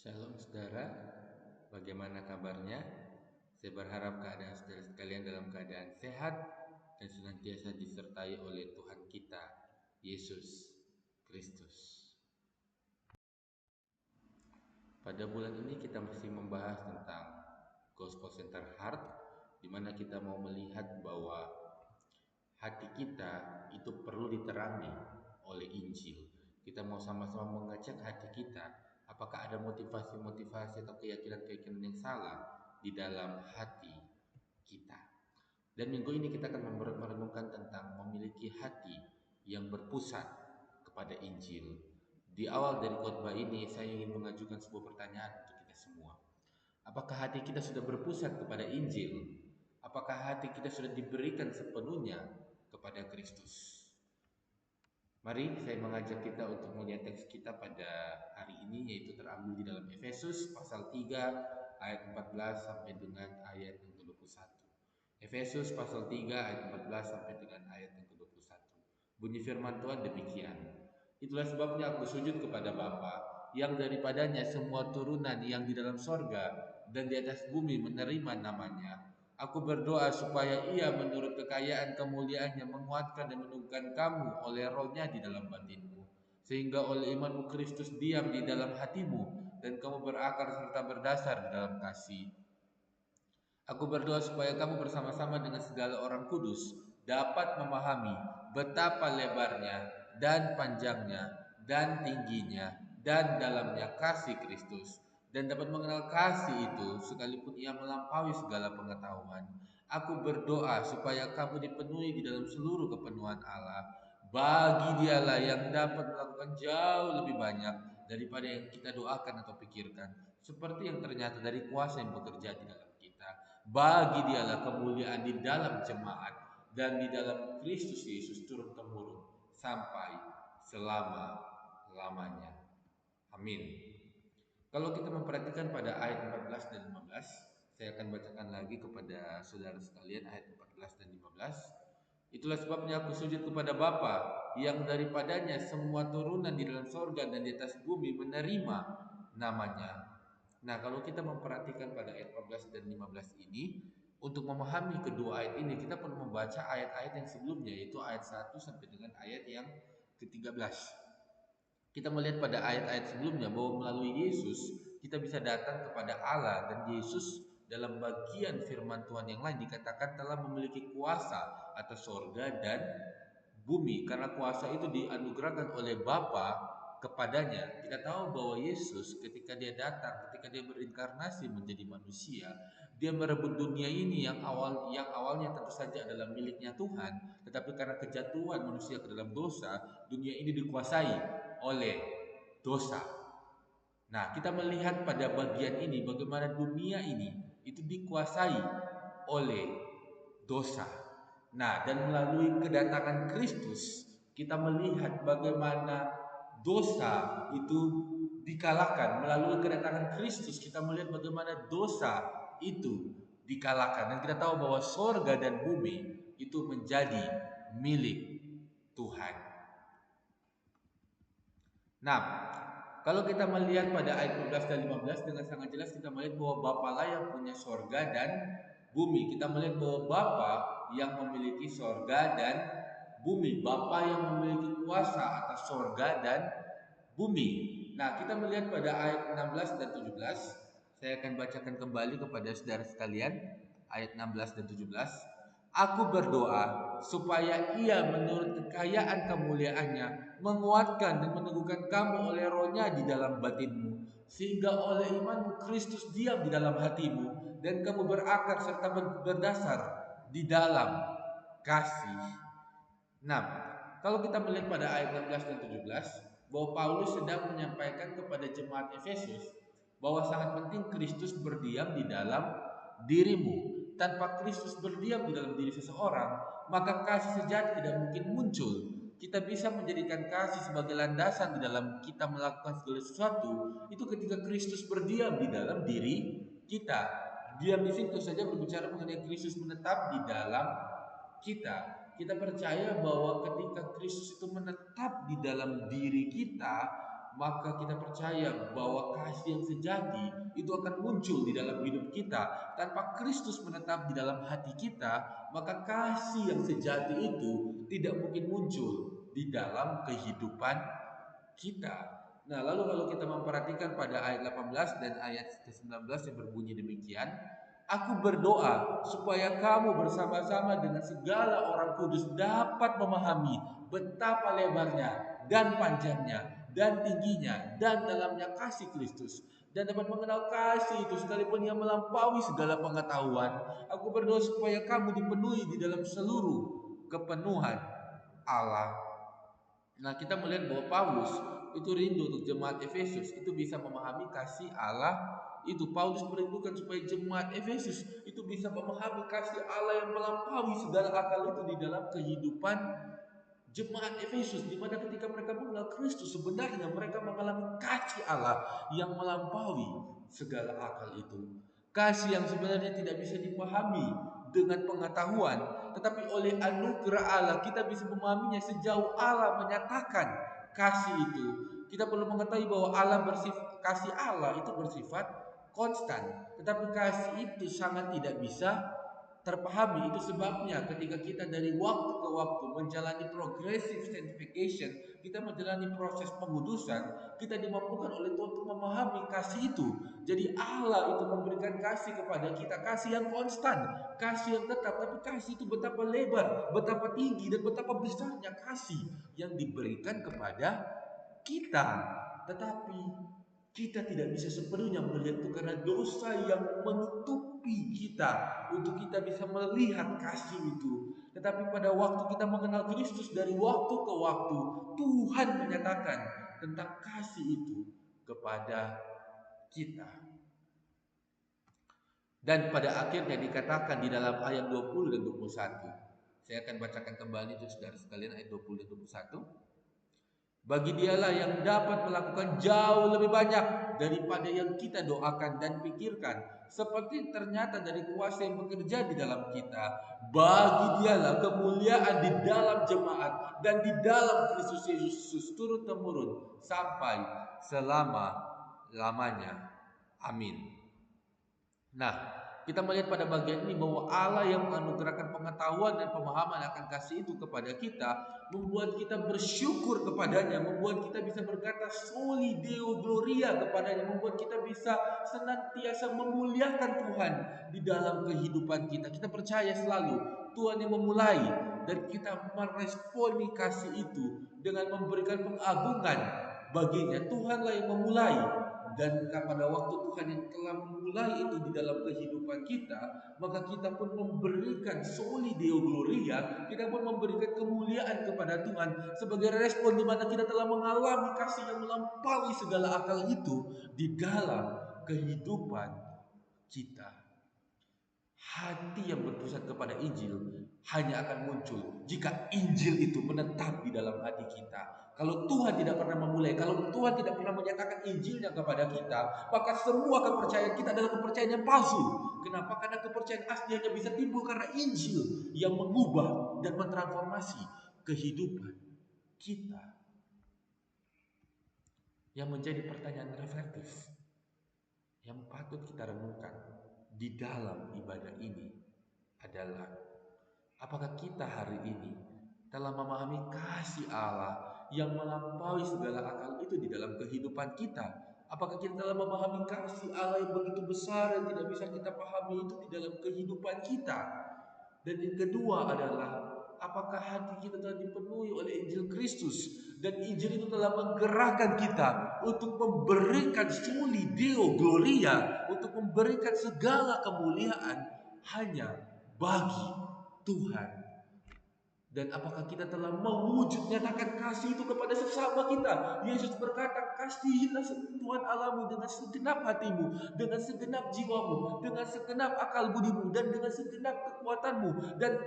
Shalom saudara, bagaimana kabarnya? Saya berharap keadaan saudara sekalian dalam keadaan sehat dan senantiasa disertai oleh Tuhan kita, Yesus Kristus. Pada bulan ini kita masih membahas tentang Gospel Center Heart, di mana kita mau melihat bahwa hati kita itu perlu diterangi oleh Injil. Kita mau sama-sama mengecek hati kita, apakah ada motivasi-motivasi atau keyakinan-keyakinan yang salah di dalam hati kita. Dan minggu ini kita akan merenungkan tentang memiliki hati yang berpusat kepada Injil. Di awal dari khotbah ini saya ingin mengajukan sebuah pertanyaan untuk kita semua. Apakah hati kita sudah berpusat kepada Injil? Apakah hati kita sudah diberikan sepenuhnya kepada Kristus? Mari saya mengajak kita untuk melihat teks kita pada hari ini, yaitu terambil di dalam Efesus pasal 3 ayat 14 sampai dengan ayat yang ke-21. Efesus pasal 3 ayat 14 sampai dengan ayat yang ke-21. Bunyi firman Tuhan demikian. Itulah sebabnya aku sujud kepada Bapa, yang daripadanya semua turunan yang di dalam sorga dan di atas bumi menerima namanya. Aku berdoa supaya ia menurut kekayaan kemuliaannya menguatkan dan meneguhkan kamu oleh rohnya di dalam batinmu. Sehingga oleh imanmu Kristus diam di dalam hatimu dan kamu berakar serta berdasar di dalam kasih. Aku berdoa supaya kamu bersama-sama dengan segala orang kudus dapat memahami betapa lebarnya dan panjangnya dan tingginya dan dalamnya kasih Kristus, dan dapat mengenal kasih itu sekalipun ia melampaui segala pengetahuan. Aku berdoa supaya kamu dipenuhi di dalam seluruh kepenuhan Allah. Bagi dialah yang dapat melakukan jauh lebih banyak daripada yang kita doakan atau pikirkan, seperti yang ternyata dari kuasa yang bekerja di dalam kita. Bagi dialah kemuliaan di dalam jemaat dan di dalam Kristus Yesus turun-temurun sampai selama-lamanya. Amin. Kalau kita memperhatikan pada ayat 14 dan 15, saya akan bacakan lagi kepada saudara sekalian ayat 14 dan 15. Itulah sebabnya aku sujud kepada Bapa, yang daripadanya semua turunan di dalam sorga dan di atas bumi menerima namanya. Nah, kalau kita memperhatikan pada ayat 14 dan 15 ini, untuk memahami kedua ayat ini kita perlu membaca ayat-ayat yang sebelumnya, yaitu ayat 1 sampai dengan ayat yang ke-13. Kita melihat pada ayat-ayat sebelumnya bahwa melalui Yesus kita bisa datang kepada Allah, dan Yesus dalam bagian firman Tuhan yang lain dikatakan telah memiliki kuasa atas sorga dan bumi, karena kuasa itu dianugerahkan oleh Bapa kepadanya. Kita tahu bahwa Yesus ketika dia datang, ketika dia berinkarnasi menjadi manusia, dia merebut dunia ini yang awalnya tentu saja adalah miliknya Tuhan, tetapi karena kejatuhan manusia ke dalam dosa, dunia ini dikuasai oleh dosa. Nah, kita melihat pada bagian ini bagaimana dunia ini itu dikuasai oleh dosa. Nah, dan melalui kedatangan Kristus kita melihat bagaimana dosa itu dikalahkan. Melalui kedatangan Kristus kita melihat bagaimana dosa itu dikalahkan, dan kita tahu bahwa sorga dan bumi itu menjadi milik Tuhan. Nah, kalau kita melihat pada ayat 12 dan 15 dengan sangat jelas kita melihat bahwa Bapa lah yang punya sorga dan bumi. Kita melihat bahwa Bapa yang memiliki sorga dan bumi. Bapa yang memiliki kuasa atas sorga dan bumi. Nah, kita melihat pada ayat 16 dan 17. Saya akan bacakan kembali kepada saudara sekalian ayat 16 dan 17. Aku berdoa supaya ia menurut kekayaan kemuliaannya menguatkan dan meneguhkan kamu oleh rohnya di dalam batinmu, sehingga oleh imanmu Kristus diam di dalam hatimu dan kamu berakar serta berdasar di dalam kasih. Nah, kalau kita melihat pada ayat 16 dan 17, bahwa Paulus sedang menyampaikan kepada jemaat Efesus bahwa sangat penting Kristus berdiam di dalam dirimu. Tanpa Kristus berdiam di dalam diri seseorang, maka kasih sejati tidak mungkin muncul. Kita bisa menjadikan kasih sebagai landasan di dalam kita melakukan segala sesuatu itu ketika Kristus berdiam di dalam diri kita. Diam di situ saja berbicara mengenai Kristus menetap di dalam kita. Kita percaya bahwa ketika Kristus itu menetap di dalam diri kita, maka kita percaya bahwa kasih yang sejati itu akan muncul di dalam hidup kita. Tanpa Kristus menetap di dalam hati kita, maka kasih yang sejati itu tidak mungkin muncul di dalam kehidupan kita. Nah, lalu kalau kita memperhatikan pada ayat 18 dan ayat ke-19 yang berbunyi demikian, aku berdoa supaya kamu bersama-sama dengan segala orang kudus dapat memahami betapa lebarnya dan panjangnya dan tingginya dan dalamnya kasih Kristus, dan dapat mengenal kasih itu sekalipun yang melampaui segala pengetahuan. Aku berdoa supaya kamu dipenuhi di dalam seluruh kepenuhan Allah. Nah, kita melihat bahwa Paulus itu rindu untuk jemaat Efesus itu bisa memahami kasih Allah itu. Paulus merindukan supaya jemaat Efesus itu bisa memahami kasih Allah yang melampaui segala akal itu di dalam kehidupan jemaat Efesus, di mana ketika mereka mengenal Kristus sebenarnya mereka mengalami kasih Allah yang melampaui segala akal itu. Kasih yang sebenarnya tidak bisa dipahami dengan pengetahuan, tetapi oleh anugerah Allah kita bisa memahaminya sejauh Allah menyatakan kasih itu. Kita perlu mengetahui bahwa kasih Allah itu bersifat konstan, tetapi kasih itu sangat tidak bisa terpahami. Itu sebabnya ketika kita dari waktu ke waktu menjalani progressive sanctification, kita menjalani proses pengudusan, kita dimampukan oleh Tuhan untuk memahami kasih itu. Jadi Allah itu memberikan kasih kepada kita, kasih yang konstan, kasih yang tetap, tapi kasih itu betapa lebar, betapa tinggi, dan betapa besarnya kasih yang diberikan kepada kita. Tetapi kita tidak bisa sepenuhnya melihat itu karena dosa yang menutupi kita untuk kita bisa melihat kasih itu. Tetapi pada waktu kita mengenal Kristus, dari waktu ke waktu Tuhan menyatakan tentang kasih itu kepada kita. Dan pada akhirnya dikatakan di dalam ayat 20 dan 21. Saya akan bacakan kembali untuk saudara sekalian ayat 20 dan 21. Bagi dialah yang dapat melakukan jauh lebih banyak daripada yang kita doakan dan pikirkan, seperti ternyata dari kuasa yang bekerja di dalam kita. Bagi dialah kemuliaan di dalam jemaat dan di dalam Kristus Yesus turun temurun sampai selama-lamanya. Amin. Nah, kita melihat pada bagian ini bahwa Allah yang menganugerahkan pengetahuan dan pemahaman akan kasih itu kepada kita, membuat kita bersyukur kepadanya, membuat kita bisa berkata soli Deo Gloria kepadanya, membuat kita bisa senantiasa memuliakan Tuhan di dalam kehidupan kita. Kita percaya selalu Tuhan yang memulai, dan kita meresponi kasih itu dengan memberikan pengagungan baginya. Tuhanlah yang memulai, dan pada waktu Tuhan yang telah memulai itu di dalam kehidupan kita, maka kita pun memberikan soli Deo Gloria, kita pun memberikan kemuliaan kepada Tuhan sebagai respon di mana kita telah mengalami kasih yang melampaui segala akal itu di dalam kehidupan kita. Hati yang berpusat kepada Injil hanya akan muncul jika Injil itu menetap di dalam hati kita. Kalau Tuhan tidak pernah memulai, kalau Tuhan tidak pernah menyatakan Injilnya kepada kita, maka semua kepercayaan kita adalah kepercayaan yang palsu. Kenapa? Karena kepercayaan asli hanya bisa timbul karena Injil yang mengubah dan mentransformasi kehidupan kita. Yang menjadi pertanyaan reflektif yang patut kita renungkan di dalam ibadah ini adalah, apakah kita hari ini telah memahami kasih Allah yang melampaui segala akal itu di dalam kehidupan kita? Apakah kita telah memahami kasih Allah yang begitu besar yang tidak bisa kita pahami itu di dalam kehidupan kita? Dan yang kedua adalah, apakah hati kita telah dipenuhi oleh Injil Kristus, dan Injil itu telah menggerakkan kita untuk memberikan soli Deo Gloria, untuk memberikan segala kemuliaan hanya bagi Tuhan. Dan apakah kita telah mewujud nyatakan kasih itu kepada sesama kita? Yesus berkata, kasihilah Tuhan Allahmu dengan segenap hatimu, dengan segenap jiwamu, dengan segenap akal budimu, dan dengan segenap kekuatanmu. Dan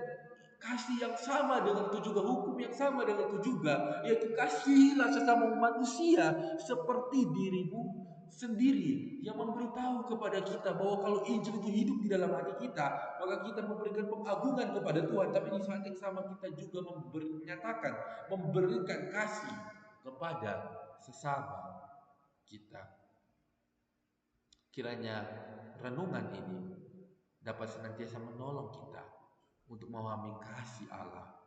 kasih yang sama dengan itu juga, hukum yang sama dengan itu juga, yaitu kasihilah sesama manusia seperti dirimu sendiri, yang memberitahu kepada kita bahwa kalau Injil itu hidup di dalam hati kita, maka kita memberikan pengagungan kepada Tuhan, tapi di saat yang sama kita juga menyatakan, memberikan kasih kepada sesama kita. Kiranya renungan ini dapat senantiasa menolong kita untuk memahami kasih Allah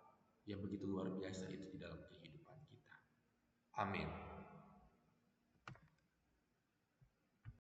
yang begitu luar biasa itu di dalam kehidupan kita. Amin.